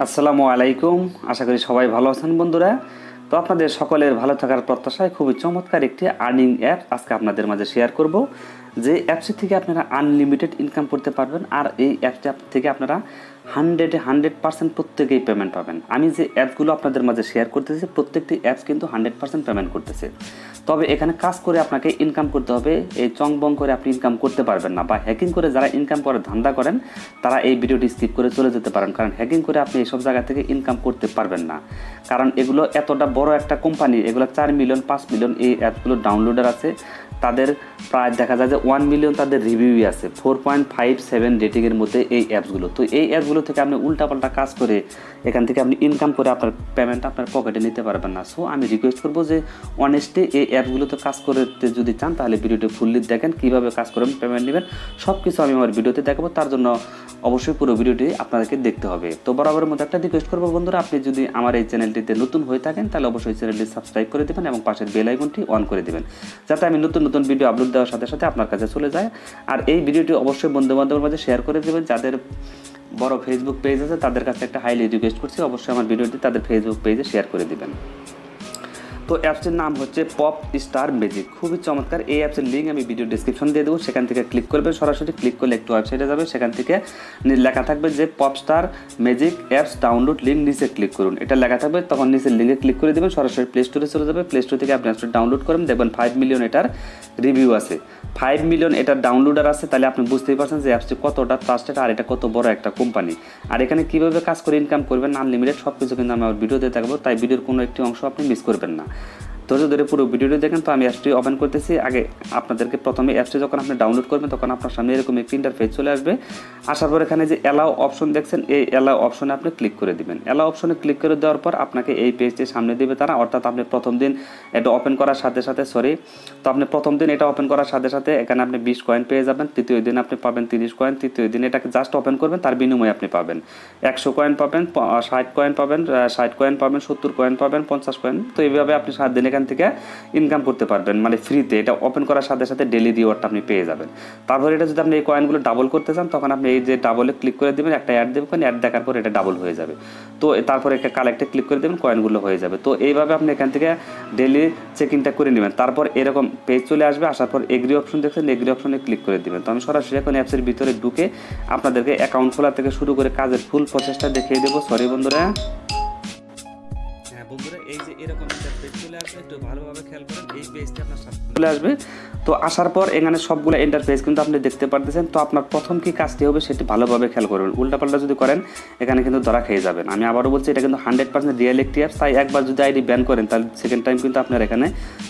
আসসালামু আলাইকুম। আশা করি সবাই ভালো আছেন বন্ধুরা। তো আপনাদের সকলের ভালো থাকার প্রত্যাশায় খুবই চমৎকার একটি আর্নিং অ্যাপ আজকে আপনাদের মাঝে শেয়ার করব, যে অ্যাপসটি থেকে আপনারা আনলিমিটেড ইনকাম করতে পারবেন। আর এই অ্যাপটা থেকে আপনারা 100% প্রত্যেকেই পেমেন্ট পাবেন। আমি যে অ্যাপগুলো আপনাদের মাঝে শেয়ার করতেছি প্রত্যেকটি অ্যাপস কিন্তু 100% পেমেন্ট করতেছে। তবে এখানে কাজ করে আপনাকে ইনকাম করতে হবে, এই চং বং করে আপনি ইনকাম করতে পারবেন না, বা হ্যাকিং করে যারা ইনকাম করে ধান্দা করেন তারা এই ভিডিওটি স্কিপ করে চলে যেতে পারেন, কারণ হ্যাকিং করে আপনি এইসব জায়গা থেকে ইনকাম করতে পারবেন না। কারণ এগুলো এতটা বড় একটা কোম্পানি, এগুলো 4 মিলিয়ন 5 মিলিয়ন এই অ্যাপগুলো ডাউনলোডার আছে, তাদের প্রায় দেখা যায় যে 1 মিলিয়ন তাদের রিভিউই আছে, 4.57 রেটিংয়ের মধ্যে এই অ্যাপসগুলো। তো এই অ্যাপসগুলো থেকে আপনি উল্টাপাল্টা কাজ করে এখান থেকে আপনি ইনকাম করে আপনার পেমেন্ট আপনার পকেটে নিতে পারবেন না। সো আমি রিকোয়েস্ট করবো যে অনেস্টলি এই অ্যাপগুলোতে কাজ করতে যদি চান তাহলে ভিডিওটি ফুললি দেখেন, কীভাবে কাজ করে পেমেন্ট নেবেন সব কিছু আমি আমার ভিডিওতে দেখাবো। তার জন্য অবশ্যই পুরো ভিডিওটি আপনাদেরকে দেখতে হবে। তো বরাবরের মধ্যে একটা রিকোয়েস্ট করবো বন্ধুরা, আপনি যদি আমার এই চ্যানেলটিতে নতুন হয়ে থাকেন তাহলে অবশ্যই চ্যানেলটি সাবস্ক্রাইব করে দেবেন এবং পাশের বেল আইকনটি অন করে দেবেন, যাতে আমি নতুন নতুন ভিডিও আপলোড দেওয়ার সাথে সাথে আপনার কাছে চলে যায়। আর এই ভিডিওটি অবশ্যই বন্ধুবান্ধবের মাঝে শেয়ার করে দেবেন। যাদের বড় ফেসবুক পেজ আছে তাদের কাছে একটা হাইলি রিকোয়েস্ট করছি, অবশ্যই আমার ভিডিওটি তাদের ফেসবুক পেজে শেয়ার করে দেবেন। তো অ্যাপসটির নাম হচ্ছে পপ স্টার ম্যাজিক, খুবই চমৎকার। এই অ্যাপসের লিঙ্ক আমি ভিডিও ডিসক্রিপশন দিয়ে দেবো, সেখান থেকে ক্লিক করবেন, সরাসরি ক্লিক করলে একটু ওয়েবসাইটে যাবে, সেখান থেকে লেখা থাকবে যে pop star magic apps download link, নিচে ক্লিক করুন, এটা লেখা থাকবে, তখন নিচের লিঙ্কে ক্লিক করে দেবেন, সরাসরি প্লে স্টোরে চলে যাবে। প্লে স্টোর থেকে আপনি অ্যাপসটি ডাউনলোড করবেন, দেখবেন 5 মিলিয়ন এটার রিভিউ আছে, 5 মিলিয়ন এটার ডাউনলোডার আছে। তাহলে আপনি বুঝতেই পারছেন যে অ্যাপসটি কতটা ট্রাস্টেড আর এটা কত বড় একটা কোম্পানি। আর এখানে কীভাবে কাজ করে ইনকাম করবেন আনলিমিটেড সব কিছু কিন্তু আমি আমার ভিডিওতে দেখাবো, তাই ভিডিওর কোনো একটি অংশ আপনি মিস করবেন না। ধৈর্য ধরে পুরো ভিডিওটি দেখেন। তো আমি অ্যাপসটি ওপেন করতেছি। আগে আপনাদেরকে প্রথমে অ্যাপসটি যখন আপনি ডাউনলোড করবেন তখন আপনার সামনে এরকম একটি ইন্টারফেস চলে আসবে। আসার পর এখানে যে অ্যালাউ অপশন দেখছেন, এই অ্যালাউ অপশনে আপনি ক্লিক করে দিবেন। অ্যালাউ অপশনে ক্লিক করে দেওয়ার পর আপনাকে এই পেজটি সামনে দেবে তারা, অর্থাৎ আপনি প্রথম দিন এটা ওপেন করার সাথে সাথে তো আপনি প্রথম দিন এটা ওপেন করার সাথে সাথে এখানে আপনি 20 কয়েন পেয়ে যাবেন, তৃতীয় দিন আপনি পাবেন 30 কয়েন, তৃতীয় দিন এটাকে জাস্ট ওপেন করবেন, তার বিনিময়ে আপনি পাবেন 100 কয়েন পাবেন, 60 কয়েন পাবেন, 60 কয়েন পাবেন, 70 কয়েন পাবেন, 50 কয়েন। তো এইভাবে আপনি 7 দিন এখান থেকে ইনকাম করতে পারবেন, মানে ফ্রিতে। এটা ওপেন করার সাথে সাথে ডেলি রিওয়ার্ডটা আপনি পেয়ে যাবেন। তারপর এটা যদি আপনি এই কয়েনগুলো ডাবল করতে চান তখন আপনি এই যে ডাবলে ক্লিক করে দেবেন, একটা অ্যাড দেবেন, অ্যাড দেখার পর এটা ডাবল হয়ে যাবে। তো তারপরে একটা কালেক্টে ক্লিক করে দেবেন, কয়েনগুলো হয়ে যাবে। তো এইভাবে আপনি এখান থেকে ডেলি চেকিংটা করে নেবেন। তারপর এরকম পেজ চলে আসবে, আসার পর এগ্রি অপশন দেখছেন, এগ্রি অপশনে ক্লিক করে দেবেন। তো আমি সরাসরি এখন অ্যাপসের ভিতরে ঢুকে আপনাদেরকে অ্যাকাউন্ট খোলা থেকে শুরু করে কাজের ফুল প্রসেসটা দেখিয়ে দেবো। সরি বন্ধুরা, বন্ধুরা এই যে এরকম একটা পেজ চলে আসবে, একটু ভালোভাবে খেয়াল করেন, এই পেজটা আপনার সামনে চলে আসবে। তো আসার পর এখানে সবগুলো ইন্টারফেস কিন্তু আপনি দেখতে পারতেছেন। তো আপনার প্রথম কি কাজটি হবে সেটি ভালোভাবে খেয়াল করবেন, উল্টাপাল্টা যদি করেন এখানে কিন্তু ধরা খেয়ে যাবেন। আমি আবারও বলছি, এটা কিন্তু 100% রিয়েল একটি অ্যাপস, তাই একবার যদি আইডি ব্যান করেন তাহলে সেকেন্ড টাইম কিন্তু আপনার এখানে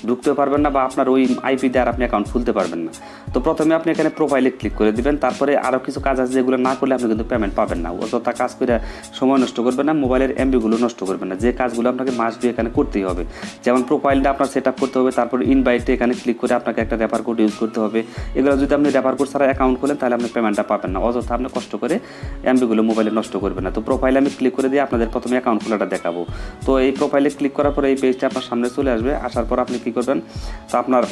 ঢুকতে পারবেন না, বা আপনার ওই আইপি দিয়ে আর আপনি অ্যাকাউন্ট খুলতে পারবেন না। তো প্রথমে আপনি এখানে প্রোফাইলে ক্লিক করে দিবেন, তারপরে আরও কিছু কাজ আছে যেগুলো না করলে আপনি কিন্তু পেমেন্ট পাবেন না। অযথা কাজ করে সময় নষ্ট করবেন না, মোবাইলের এমবিগুলো নষ্ট করবেন না, যে কাজগুলো আপনাকে মাস্ট বি এখানে করতেই হবে। যেমন প্রোফাইলটা আপনার সেট আপ করতে হবে, তারপর ইনভাইটে এখানে ক্লিক করে আপনাকে একটা রেফার কোড ইউজ করতে হবে। এগুলো যদি আপনি রেফার কোড ছাড়া অ্যাকাউন্ট খোলেন তাহলে আপনি পেমেন্টটা পাবেন না, অযথা আপনি কষ্ট করে এমবিগুলো মোবাইলে নষ্ট করবেন না। তো প্রোফাইলে আমি ক্লিক করে দিয়ে আপনাদের প্রথমে অ্যাকাউন্ট খোলাটা দেখাবো। তো এই প্রোফাইলে ক্লিক করার পরে এই পেজটা আপনার সামনে চলে আসবে। আসার পর আপনি কী করবেন, তো আপনার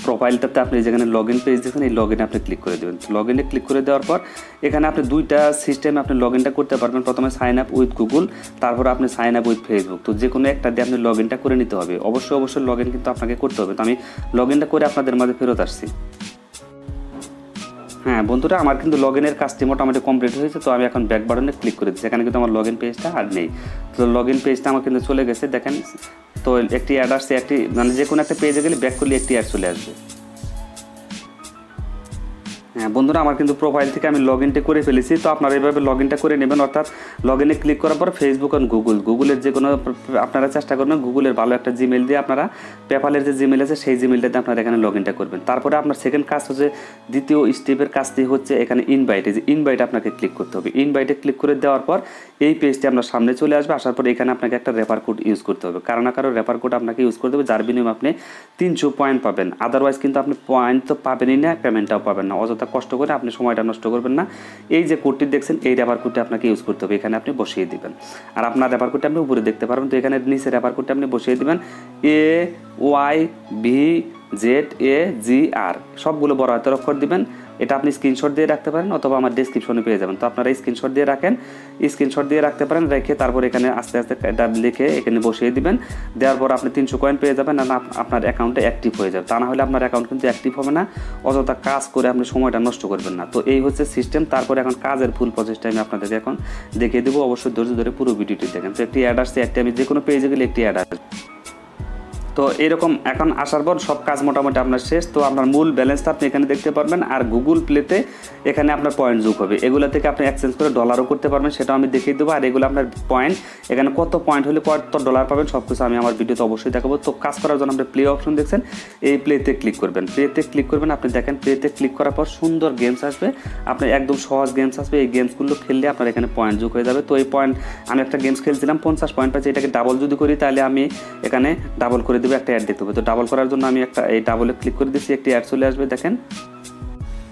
প্রোফাইলটাতে আপনি যেখানে লগ ইন পেজ দেখেন এই লগ ইনে আপনি ক্লিক করে দেবেন। লগ ইনে ক্লিক করে দেওয়ার পর এখানে আপনি দুইটা সিস্টেমে আপনি লগ ইনটা করতে পারবেন। প্রথমে সাইন আপ উইথ গুগল, তারপর আপনি সাইন আপ উইথ ফেসবুক। তো যে কোনো একটা দিয়ে আপনি লগ ইনটা করে নিতে হবে, অবশ্যই লগ ইন কিন্তু আপনাকে করতে হবে। তো আমি লগ ইনটা করে আপনাদের মাঝে ফেরত আসছি। হ্যাঁ বন্ধুরা, আমার কিন্তু লগ ইনের কাজটি মোটামুটি কমপ্লিট হয়েছে। তো আমি এখন ব্যাক বাটনে ক্লিক করে দিচ্ছি, এখানে কিন্তু আমার লগ ইন পেজটা আর নেই। তো লগ ইন পেজটা আমার কিন্তু চলে গেছে, দেখেন। তো একটি অ্যাড আসছে, একটি মানে যে কোনো একটা পেজে গেলে ব্যাক করলে একটি অ্যাড চলে আসবে। হ্যাঁ বন্ধুরা, আমার কিন্তু প্রোফাইল থেকে আমি লগ ইনটা করে ফেলেছি। তো আপনারা এইভাবে লগ ইনটা করে নেবেন, অর্থাৎ লগ ইনে ক্লিক করার পর ফেসবুক আর গুগলের যে কোনো আপনারা চেষ্টা করবেন গুগলের ভালো একটা জিমেল দিয়ে আপনারা পেপ্যালের যে জিমেল আছে সেই জিমেলটাতে আপনারা এখানে লগ ইনটা করবেন। তারপরে আপনার সেকেন্ড কাজ হচ্ছে, দ্বিতীয় স্টেপের কাজটি হচ্ছে এখানে ইনভাইটে, যে ইনভাইটে আপনাকে ক্লিক করতে হবে। ইনভাইটে ক্লিক করে দেওয়ার পর এই পেজটি আপনার সামনে চলে আসবে। আসার পর এখানে আপনাকে একটা রেফার কোড ইউজ করতে হবে, কারো না কারো রেফার কোড আপনাকে ইউজ করতে হবে, যার বিনিময়ে আপনি 300 পয়েন্ট পাবেন। আদারওয়াইজ কিন্তু আপনি পয়েন্ট তো পাবেনই না, পেমেন্টটাও পাবেন না। অযথা কষ্ট করে আপনি সময়টা নষ্ট করবেন না। এই যে কোডটি দেখছেন এই রেফার কোডটি আপনাকে ইউজ করতে হবে, এখানে আপনি বসিয়ে দিবেন। আর আপনার রেফার কোডটি আপনি উপরে দেখতে পারবেন। তো এখানে নিচে রেফার কোডটি আপনি বসিয়ে দিবেন, AYVZAGR, সবগুলো বড় হাতের অক্ষর দিবেন, এটা আপনি স্ক্রিনশট দিয়ে রাখতে পারেন অথবা আমার ডেসক্রিপশনে পেয়ে যাবেন। তো আপনারা স্ক্রিনশট দিয়ে রাখেন, স্ক্রিনশট দিয়ে রাখতে পারেন, রেখে তারপর এখানে আস্তে আস্তে এটা লিখে এখানে বসিয়ে দিবেন। দেওয়ার পর আপনি 300 কয়েন পেয়ে যাবেন, আর আপনার অ্যাকাউন্টে অ্যাক্টিভ হয়ে যাবে। তা না হলে আপনার অ্যাকাউন্ট কিন্তু অ্যাক্টিভ হবে না, অযথা কাজ করে আপনি সময়টা নষ্ট করবেন না। তো এই হচ্ছে সিস্টেম। তারপরে এখন কাজের ফুল প্রসেসটা আমি আপনাদেরকে এখন দেখিয়ে দেবো, অবশ্যই ধৈর্য ধরে পুরো ভিডিওটি দেখেন। তো একটি অ্যাড আসছে, অ্যাডটি আমি যে কোনো পেজে গেলে একটি অ্যাড আসবে। তো এরকম এখন আসার পর সব কাজ মোটামুটি আপনার শেষ। তো আপনার মূল ব্যালেন্সটা আপনি এখানে দেখতে পারবেন, আর গুগল প্লেতে এখানে আপনার পয়েন্ট যোগ হবে। এগুলো থেকে আপনি এক্সচেঞ্জ করে ডলারও করতে পারবেন, সেটাও আমি দেখিয়ে দেবো। আর এগুলো আপনার পয়েন্ট, এখানে কত পয়েন্ট হলে কত ডলার পাবেন সব কিছু আমি আমার ভিডিওতে অবশ্যই দেখাবো। তো কাজ করার জন্য আপনি প্লে অপশন দেখছেন, এই প্লেতে ক্লিক করবেন। প্লেতে ক্লিক করবেন, আপনি দেখেন প্লেতে ক্লিক করার পর সুন্দর গেমস আসবে, আপনার একদম সহজ গেমস আসবে। এই গেমসগুলো খেললে আপনার এখানে পয়েন্ট যোগ হয়ে যাবে। তো এই পয়েন্ট, আমি একটা গেমস খেলছিলাম 50 পয়েন্ট পাচ্ছি, এটাকে ডাবল যদি করি তাহলে আমি এখানে ডাবল করে দেবো, একটা অ্যাড দেখতে হবে। তো ডাবল করার জন্য আমি এই ডাবলে ক্লিক করে দিচ্ছি, একটি অ্যাড চলে আসবে দেখেন।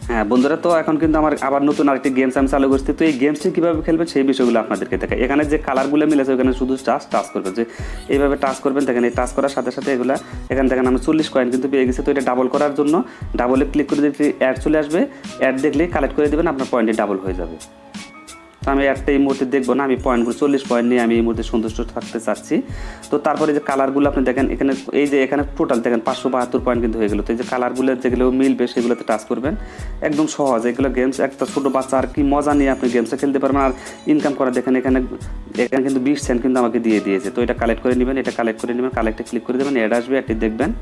হ্যাঁ বন্ধুরা, তো এখন কিন্তু আমার আবার নতুন আরেকটি গেমস আমি চালু করছি। তো এই গেমসটি কীভাবে খেলবেন সেই বিষয়গুলো আপনাদেরকে দেখাই। এখানে যে কালারগুলো মিলেছে ওখানে শুধু টাচ করবেন, যে এইভাবে টাচ করবেন। দেখেন এই টাচ করার সাথে সাথে এগুলো এখানে দেখেন আমি 40 কয়েন কিন্তু পেয়ে গেছি। তো এটা ডাবল করার জন্য ডাবলে ক্লিক করে দিলে অ্যাড চলে আসবে, অ্যাড দেখলেই কালেক্ট করে দেবেন, আপনার পয়েন্টে ডাবল হয়ে যাবে। তো আমি একটা এই মুহূর্তে দেখবো না, আমি পয়েন্টগুলো 40 পয়েন্ট নিয়ে আমি এই মুহূর্তে সন্তুষ্ট থাকতে চাচ্ছি। তো তারপরে যে কালারগুলো আপনি দেখেন এখানে, এই যে এখানে টোটাল দেখেন 572 পয়েন্ট কিন্তু হয়ে গেলো। তো এই যে কালারগুলো যেগুলো মিলবে সেগুলোতে টাচ করবেন, একদম সহজ। এগুলো গেমস একটা ছোটো বাচ্চা আর কি মজা নিয়ে আপনি গেমসে খেলতে পারবেন। আর ইনকাম করা দেখেন এখানে কিন্তু 20 সেন্ট কিন্তু আমাকে দিয়ে দিয়েছে। তো এটা কালেক্ট করে নেবেন, এটা কালেক্ট করে নেবেন, কালেক্টে ক্লিক করে দেবেন, অ্যাড আসবে, অ্যাডটি দেখবেন।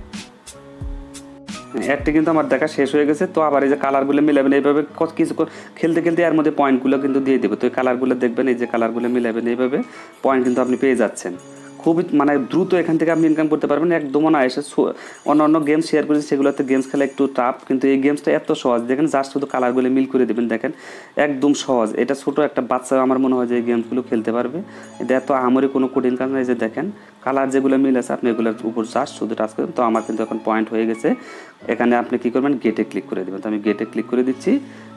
অ্যাডটি কিন্তু আমার দেখা শেষ হয়ে গেছে। তো আবার এই যে কালারগুলো মিলাবেন, এইভাবে কিছু খেলতে খেলতে এর মধ্যে পয়েন্টগুলো কিন্তু দিয়ে দেবে। তো এই কালারগুলো দেখবেন, এই যে কালারগুলো মিলাবেন, এইভাবে পয়েন্ট কিন্তু আপনি পেয়ে যাচ্ছেন। খুবই মানে দ্রুত এখান থেকে আপনি ইনকাম করতে পারবেন একদম না। এসে অন্য গেমস শেয়ার করেছি সেগুলোতে গেমস খেলা একটু টাফ, কিন্তু এই গেমসটা এত সহজ। দেখেন জাস্ট শুধু কালারগুলো মিল করে দেবেন, দেখেন একদম সহজ। এটা ছোটো একটা বাচ্চা আমার মনে হয় যে এই গেমসগুলো খেলতে পারবে। এটা এত আমারই কোনো কঠিন কাজ নাই। যে দেখেন কালার যেগুলো মিল আছে আপনি এগুলোর উপর জাস্ট শুধু টাচ করবেন। তো আমার কিন্তু এখন পয়েন্ট হয়ে গেছে। এখানে আপনি কী করবেন, গেটে ক্লিক করে দেবেন। তো আমি গেটে ক্লিক করে দিচ্ছি,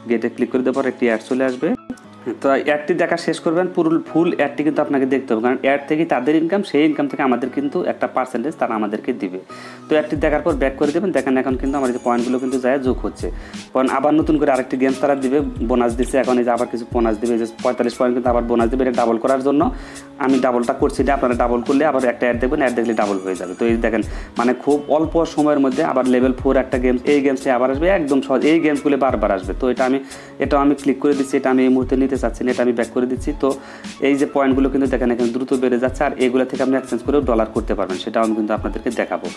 গেটে ক্লিক করে দেওয়ার পর একটি অ্যাড চলে আসবে। তো অ্যাডটি দেখা শেষ করবেন, পুরো ফুল অ্যাডটি কিন্তু আপনাকে দেখতে হবে, কারণ অ্যাড থেকে তাদের ইনকাম, সেই ইনকাম থেকে আমাদের কিন্তু একটা পার্সেন্টেজ তারা আমাদেরকে দিবে। তো অ্যাডটি দেখার পর ব্যাক করে দেবেন। দেখেন এখন কিন্তু আমার যে পয়েন্টগুলো কিন্তু যায় যোগ হচ্ছে। কারণ আবার নতুন করে আরেকটি গেমস তারা দিবে, বোনাস দিচ্ছে। এখন এই যে আবার কিছু বোনাস দিবে, যে 45 পয়েন্ট কিন্তু আবার বোনাস দেবে। এটা ডাবল করার জন্য আমি ডাবলটা করছি, যে আপনারা ডাবল করলে আবার একটা অ্যাড দেখবেন, অ্যাড দেখলে ডাবল হয়ে যাবে। তো এই দেখেন মানে খুব অল্প সময়ের মধ্যে আবার লেভেল 4 একটা গেমস, এই গেমসটি আবার আসবে একদম সহজ। এই গেমসগুলো বারবার আসবে। তো এটাও আমি ক্লিক করে দিচ্ছি, এটা আমি এই মুহূর্তে নিতে চাচ্ছি না, এটা আমি ব্যাক করে দিচ্ছি। তো এই যে পয়েন্টগুলো কিন্তু দেখেন এখানে দ্রুত বেড়ে যাচ্ছে, আর এগুলো থেকে আপনি এক্সচেঞ্জ করেও ডলার করতে পারবেন, সেটাও আমি কিন্তু আপনাদেরকে দেখাবো।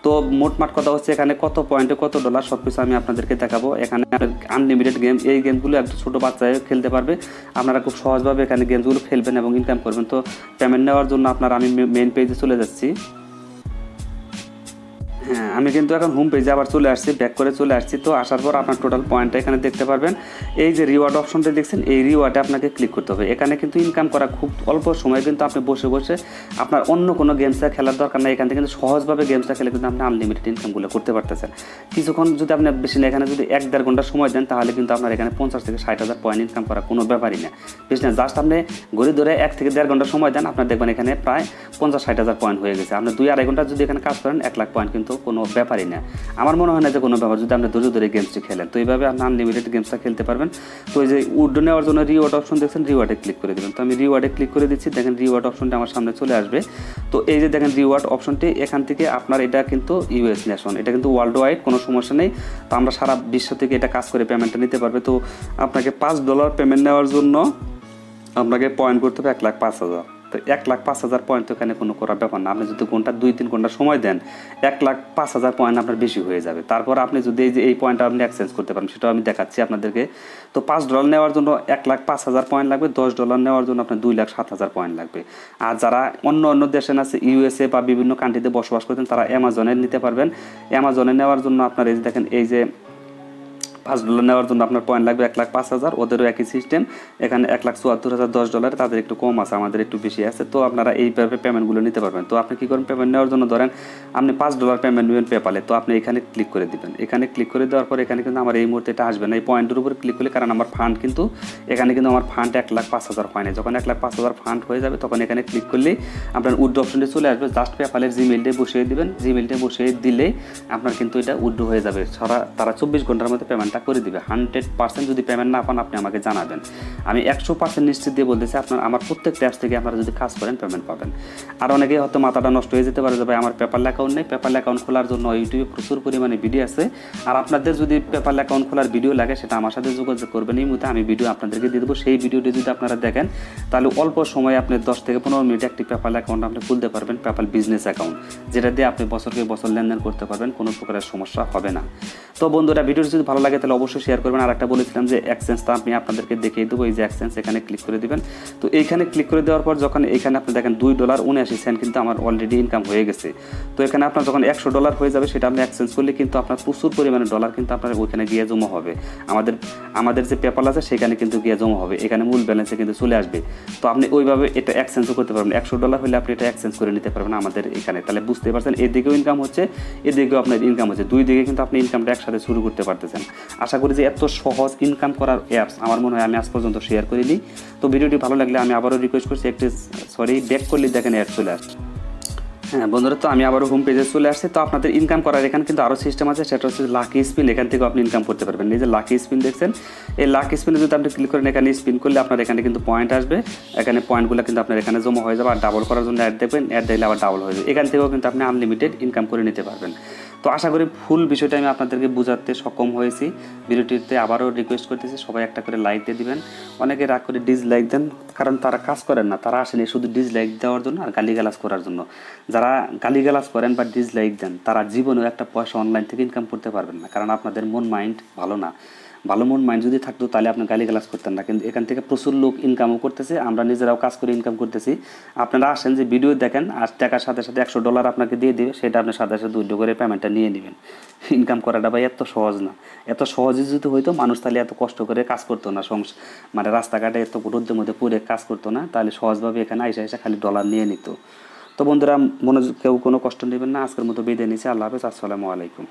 তো মোটমাট কথা হচ্ছে এখানে কত পয়েন্টে কত ডলার সব কিছু আমি আপনাদেরকে দেখাবো। এখানে আনলিমিটেড গেম, এই গেমগুলো একটু ছোটো বাচ্চায় খেলতে পারবে। আপনারা খুব সহজভাবে এখানে গেমসগুলো খেলবেন এবং ইনকাম করবেন। তো পেমেন্ট নেওয়ার জন্য আপনারা, আমি মেইন পেজে চলে যাচ্ছি। হ্যাঁ, আমি কিন্তু এখন হোম পেজে আবার চলে আসছি, ব্যাক করে চলে আসছি। তো আসার পর আপনার টোটাল পয়েন্টটা এখানে দেখতে পারবেন। এই যে রিওয়ার্ড অপশনটা দেখছেন, এই রিওয়ার্ডে আপনাকে ক্লিক করতে হবে। এখানে কিন্তু ইনকাম করা খুব অল্প সময়, কিন্তু আপনি বসে বসে আপনার অন্য কোনো গেমসটা খেলার দরকার নেই। এখান থেকে কিন্তু সহজভাবে গেমসটা খেলে কিন্তু আপনি আনলিমিটেড ইনকামগুলো করতে পারতেছেন। কিছুক্ষণ যদি আপনি বেশি না, এখানে যদি 1-1.5 ঘন্টা সময় দেন তাহলে কিন্তু আপনার এখানে 50 থেকে 60,000 পয়েন্ট ইনকাম করা কোনো ব্যাপারই না। বেশি না, জাস্ট আপনি ঘড়ি ধরে 1 থেকে 1.5 ঘন্টা সময় দেন, আপনার দেখবেন এখানে প্রায় 50-60,000 পয়েন্ট হয়ে গেছে। আপনি 2-2.5 ঘন্টা যদি এখানে কাজ করেন 1 লাখ পয়েন্ট কিন্তু কোনো ব্যাপারই না। আমার মনে হয় না যে কোনো ব্যাপার, যদি আপনি ধৈর্য ধরে গেমসটি খেলেন। তো এইভাবে আপনি আনলিমিটেড গেমসটা খেলতে পারবেন। তো এই যে উইথড্র নেওয়ার জন্য রিওয়ার্ড অপশন দেখছেন, রিওয়ার্ডে ক্লিক করে দেবেন। তো আমি রিওয়ার্ডে ক্লিক করে দিচ্ছি, দেখেন রিওয়ার্ড অপশনটা আমার সামনে চলে আসবে। তো এই যে দেখেন রিওয়ার্ড অপশনটি, এখান থেকে আপনার এটা কিন্তু ইউএস নেশন, এটা কিন্তু ওয়ার্ল্ড ওয়াইড, কোনো সমস্যা নেই। তো আমরা সারা বিশ্ব থেকে এটা কাজ করে পেমেন্টটা নিতে পারবে। তো আপনাকে $5 পেমেন্ট নেওয়ার জন্য আপনাকে পয়েন্ট করতে হবে 1,05,000। তো 1,05,000 পয়েন্ট তো এখানে কোনো করার ব্যাপার না। আপনি যদি 2-3 ঘন্টা সময় দেন 1,05,000 পয়েন্ট আপনার বেশি হয়ে যাবে। তারপর আপনি যদি এই পয়েন্টটা আপনি এক্সচেঞ্জ করতে পারেন, সেটাও আমি দেখাচ্ছি আপনাদেরকে। তো $5 নেওয়ার জন্য 1,05,000 পয়েন্ট লাগবে, $10 নেওয়ার জন্য আপনার 2,07,000 পয়েন্ট লাগবে। আর যারা অন্য দেশে আছে, ইউএসএ বা বিভিন্ন কান্ট্রিতে বসবাস করতেন, তারা অ্যামাজনে নিতে পারবেন। অ্যামাজনে নেওয়ার জন্য আপনার এই যে দেখেন, এই যে $5 নেওয়ার জন্য আপনার পয়েন্ট লাগবে 1,05,000। ওদেরও একই সিস্টেম, এখানে 1,74,000 $10, তাদের একটু কম আছে, আমাদের একটু বেশি আছে। তো আপনারা এইভাবে পেমেন্টগুলো নিতে পারবেন। তো আপনি কী করেন, পেমেন্ট নেওয়ার জন্য ধরেন আপনি $5 পেমেন্ট নেবেন পেপালে, তো আপনি এখানে ক্লিক করে দেবেন। এখানে ক্লিক করে দেওয়ার পর এখানে কিন্তু আমার এই মুহূর্তে এটা আসবে না, এই পয়েন্টের উপরে ক্লিক করলে, কারণ আমার ফান্ড কিন্তু এখানে কিন্তু আমার ফান্ড 1,05,000 হয় না। যখন 1,05,000 ফান্ড হয়ে যাবে তখন এখানে ক্লিক করলেই আপনার উইথড্র অপশনটি চলে আসবে। জাস্ট পেপালের জিমেইলটা বসিয়ে দেবেন, জিমেইলটা বসিয়ে দিলেই আপনার কিন্তু এটা উইথড্র হয়ে যাবে। তারা 24 ঘন্টার মধ্যে পেমেন্ট পেমেন্টটা করে দিবে। 100% যদি পেমেন্ট না পান আপনি আমাকে জানাবেন। আমি 100% নিশ্চিত দিয়ে বলতেছি আপনার আমার প্রত্যেকটা অ্যাপস থেকে আপনারা যদি কাজ করেন পেমেন্ট পাবেন। আর অনেকেই হয়তো মাথাটা নষ্ট হয়ে যেতে পারে যে ভাই আমার পেপাল অ্যাকাউন্ট নেই। পেপাল অ্যাকাউন্ট খোলার জন্য ইউটিউবে প্রচুর পরিমাণে ভিডিও আছে। আর আপনাদের যদি পেপাল অ্যাকাউন্ট খোলার ভিডিও লাগে সেটা আমার সাথে যোগাযোগ করবেন। এই মুহূর্তে আমি ভিডিও আপনাদেরকে দিয়ে দেবো। সেই ভিডিওটি যদি আপনারা দেখেন তাহলে অল্প সময়ে আপনি 10 থেকে 15 মিনিটে একটি পেপাল অ্যাকাউন্ট আপনি খুলতে পারবেন, পেপাল বিজনেস অ্যাকাউন্ট, যেটা দিয়ে আপনি বছরকে বছর লেনদেন করতে পারবেন, কোনো প্রকারের সমস্যা হবে না। তো বন্ধুরা ভিডিওটি যদি ভালো লাগে তাহলে অবশ্যই শেয়ার করবেন। আর একটা বলেছিলাম যে এক্সচেঞ্জটা আমি আপনাদেরকে দেখিয়ে দেবো। এই যে এক্সচেঞ্জ, এখানে ক্লিক করে দিবেন। তো এইখানে ক্লিক করে দেওয়ার পর যখন এখানে আপনি দেখেন $2.79 কিন্তু আমার অলরেডি ইনকাম হয়ে গেছে। তো এখানে আপনার যখন $100 হয়ে যাবে সেটা আপনি এক্সচেঞ্জ করলে কিন্তু আপনার প্রচুর পরিমাণে ডলার কিন্তু আপনার ওইখানে গিয়ে জমা হবে। আমাদের যে পেপাল আছে সেখানে কিন্তু গিয়ে জমা হবে, এখানে মূল ব্যালেন্সে কিন্তু চলে আসবে। তো আপনি ওইভাবে এটা এক্সচেঞ্জও করতে পারবেন। $100 হলে আপনি এটা এক্সচেঞ্জ করে নিতে পারবেন আমাদের এখানে। তাহলে বুঝতে পারছেন এদিকেও ইনকাম হচ্ছে, এদিকেও আপনার ইনকাম হচ্ছে, দুই দিকে কিন্তু আপনি ইনকামটা একসাথে শুরু করতে পারতেছেন। আশা করি যে এত সহজ ইনকাম করার অ্যাপস আমার মনে হয় আমি আজ পর্যন্ত শেয়ার করিনি। তো ভিডিওটি ভালো লাগলে আমি আবারও রিকোয়েস্ট করছি একটু ব্যাক করলে দেখেন অ্যাড চলে আসছে। হ্যাঁ বন্ধুরা, তো আমি আবারও হোম পেজে চলে আসছি। তো আপনাদের ইনকাম করার এখানে কিন্তু আরও সিস্টেম আছে, সেটা হচ্ছে লাকি স্পিন। এখান থেকেও আপনি ইনকাম করতে পারবেন। এই যে লাকি স্পিন দেখছেন, এই লাকি স্পিনে যদি আপনি ক্লিক করেন এখানে স্পিন করলে আপনার এখানে কিন্তু পয়েন্ট আসবে। এখানে পয়েন্টগুলো কিন্তু আপনার এখানে জমা হয়ে যাবে। আর ডাবল করার জন্য অ্যাড দেখবেন, অ্যাড দিলে আবার ডাবল হয়ে যাবে। এখান থেকেও কিন্তু আপনি আনলিমিটেড ইনকাম করে নিতে পারবেন। তো আশা করি ফুল বিষয়টা আমি আপনাদেরকে বোঝাতে সক্ষম হয়েছি। ভিডিওটিতে আবারও রিকোয়েস্ট করতেছি সবাই একটা করে লাইক দিয়ে দিবেন। অনেকে রাগ করে ডিসলাইক দেন, কারণ তারা কাজ করেন না, তারা আসেনি শুধু ডিসলাইক দেওয়ার জন্য আর গালিগালাজ করার জন্য। যারা গালিগালাজ করেন বা ডিসলাইক দেন তারা জীবনেও একটা পয়সা অনলাইন থেকে ইনকাম করতে পারবেন না, কারণ আপনাদের মন মাইন্ড ভালো না। ভালো মন মাইন্ড যদি থাকতো তাহলে আপনি গালিগালাজ করতেন না। কিন্তু এখান থেকে প্রচুর লোক ইনকামও করতেছে, আমরা নিজেরাও কাজ করে ইনকাম করতেছি। আপনারা আসেন যে ভিডিও দেখেন আর টাকার সাথে সাথে $100 আপনাকে দিয়ে দিবে, সেটা আপনি সাথে সাথে উইথড্র করে পেমেন্টটা নিয়ে নেবেন। ইনকাম করাটা ভাই এত সহজ না। এত সহজে যদি হইতো মানুষ তাহলে এত কষ্ট করে কাজ করতো না, মানে রাস্তাঘাটে এত রোদের মধ্যে পড়ে কাজ করতো না, তাহলে সহজভাবে এখানে আইসা খালি ডলার নিয়ে নিত। তো বন্ধুরা কেউ কোনো কষ্ট নেবেন না। আজকের মতো বিদায় নিচ্ছি। আল্লাহ হাফেজ, আসসালামু আলাইকুম।